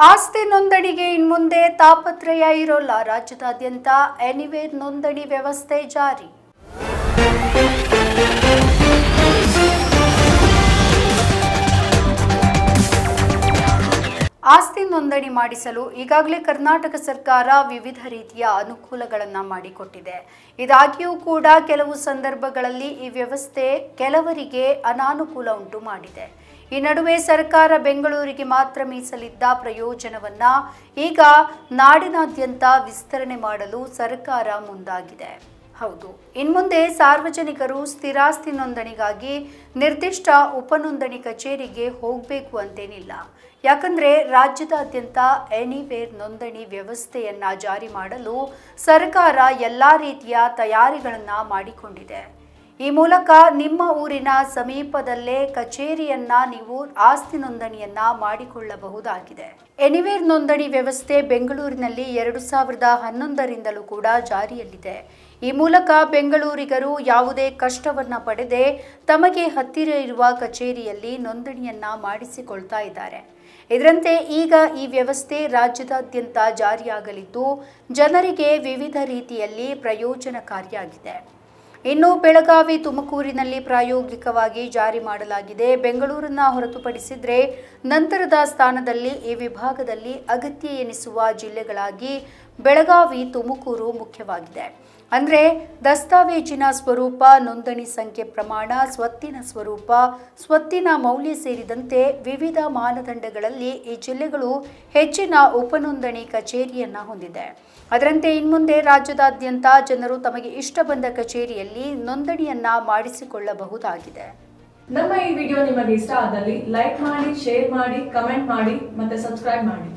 ಆಸ್ತಿ ನೋಂದಣಿಗೆ ಇನ್ಮುಂದೆ ತಾಪತ್ರಯ ಇರೋಲ್ಲ. ರಾಜ್ಯದಾದ್ಯಂತ ಎನಿವೇರ್ ನೋಂದಣಿ ವ್ಯವಸ್ಥೆ ಜಾರಿ. ಆಸ್ತಿ ನೋಂದಣಿ ಮಾಡಿಸಲು ಈಗಾಗಲೇ ಕರ್ನಾಟಕ ಸರ್ಕಾರ ವಿವಿಧ ರೀತಿಯ ಅನುಕೂಲಗಳನ್ನು ಮಾಡಿಕೊಟ್ಟಿದೆ. ಇದಾಗಿಯೂ ಕೂಡ ಕೆಲವು ಸಂದರ್ಭಗಳಲ್ಲಿ ಈ ವ್ಯವಸ್ಥೆ ಕೆಲವರಿಗೆ ಅನಾನುಕೂಲ ಉಂಟು ಮಾಡಿದೆ. ಈ ನಡುವೆ ಸರ್ಕಾರ ಬೆಂಗಳೂರಿಗೆ ಮಾತ್ರ ಮೀಸಲಿದ್ದ ಪ್ರಯೋಜನವನ್ನ ಈಗ ನಾಡಿನಾದ್ಯಂತ ವಿಸ್ತರಣೆ ಮಾಡಲು ಸರ್ಕಾರ ಮುಂದಾಗಿದೆ. ಹೌದು, ಇನ್ಮುಂದೆ ಸಾರ್ವಜನಿಕರು ಸ್ಥಿರಾಸ್ತಿ ನೋಂದಣಿಗಾಗಿ ನಿರ್ದಿಷ್ಟ ಉಪನೋಂದಣಿ ಕಚೇರಿಗೆ ಹೋಗಬೇಕು ಅಂತೇನಿಲ್ಲ. ಯಾಕಂದ್ರೆ ರಾಜ್ಯದಾದ್ಯಂತ ಎನಿವೇರ್ ನೋಂದಣಿ ವ್ಯವಸ್ಥೆಯನ್ನ ಜಾರಿ ಮಾಡಲು ಸರ್ಕಾರ ಎಲ್ಲಾ ರೀತಿಯ ತಯಾರಿಗಳನ್ನ ಮಾಡಿಕೊಂಡಿದೆ. ಈ ಮೂಲಕ ನಿಮ್ಮ ಊರಿನ ಸಮೀಪದಲ್ಲೇ ಕಚೇರಿಯನ್ನ ನೀವು ಆಸ್ತಿ ನೋಂದಣಿಯನ್ನ ಮಾಡಿಕೊಳ್ಳಬಹುದಾಗಿದೆ. ಎನಿವೇರ್ ನೋಂದಣಿ ವ್ಯವಸ್ಥೆ ಬೆಂಗಳೂರಿನಲ್ಲಿ 2011ರಿಂದಲೂ ಕೂಡ ಜಾರಿಯಲ್ಲಿದೆ. ಈ ಮೂಲಕ ಬೆಂಗಳೂರಿಗರು ಯಾವುದೇ ಕಷ್ಟವನ್ನ ಪಡೆದೇ ತಮಗೆ ಹತ್ತಿರ ಇರುವ ಕಚೇರಿಯಲ್ಲಿ ನೋಂದಣಿಯನ್ನ ಮಾಡಿಸಿಕೊಳ್ತಾ ಇದ್ದಾರೆ. ಇದರಂತೆ ಈಗ ಈ ವ್ಯವಸ್ಥೆ ರಾಜ್ಯದಾದ್ಯಂತ ಜಾರಿಯಾಗಲಿದ್ದು ಜನರಿಗೆ ವಿವಿಧ ರೀತಿಯಲ್ಲಿ ಪ್ರಯೋಜನಕಾರಿಯಾಗಿದೆ. ಇನ್ನು ಬೆಳಗಾವಿ, ತುಮಕೂರಿನಲ್ಲಿ ಪ್ರಾಯೋಗಿಕವಾಗಿ ಜಾರಿ ಮಾಡಲಾಗಿದೆ. ಬೆಂಗಳೂರನ್ನ ಹೊರತುಪಡಿಸಿದ್ರೆ ನಂತರದ ಸ್ಥಾನದಲ್ಲಿ ಈ ವಿಭಾಗದಲ್ಲಿ ಅಗತ್ಯ ಎನಿಸುವ ಜಿಲ್ಲೆಗಳಾಗಿ ಬೆಳಗಾವಿ, ತುಮಕೂರು ಮುಖ್ಯವಾಗಿದೆ. ಅಂದರೆ ದಸ್ತಾವೇಜಿನ ಸ್ವರೂಪ, ನೋಂದಣಿ ಸಂಖ್ಯೆ ಪ್ರಮಾಣ, ಸ್ವತ್ತಿನ ಸ್ವರೂಪ, ಸ್ವತ್ತಿನ ಮೌಲ್ಯ ಸೇರಿದಂತೆ ವಿವಿಧ ಮಾನದಂಡಗಳಲ್ಲಿ ಈ ಜಿಲ್ಲೆಗಳು ಹೆಚ್ಚಿನ ಉಪನೋಂದಣಿ ಕಚೇರಿಯನ್ನ ಹೊಂದಿದೆ. ಅದರಂತೆ ಇನ್ಮುಂದೆ ರಾಜ್ಯದಾದ್ಯಂತ ಜನರು ತಮಗೆ ಇಷ್ಟ ಬಂದ ಕಚೇರಿಯಲ್ಲಿ ನೋಂದಣಿಯನ್ನ ಮಾಡಿಸಿಕೊಳ್ಳಬಹುದಾಗಿದೆ. ನಮ್ಮ ಈ ವಿಡಿಯೋ ನಿಮಗೆ ಇಷ್ಟ ಆದಲ್ಲಿ ಲೈಕ್ ಮಾಡಿ, ಶೇರ್ ಮಾಡಿ, ಕಮೆಂಟ್ ಮಾಡಿ ಮತ್ತೆ ಸಬ್ಸ್ಕ್ರೈಬ್ ಮಾಡಿ.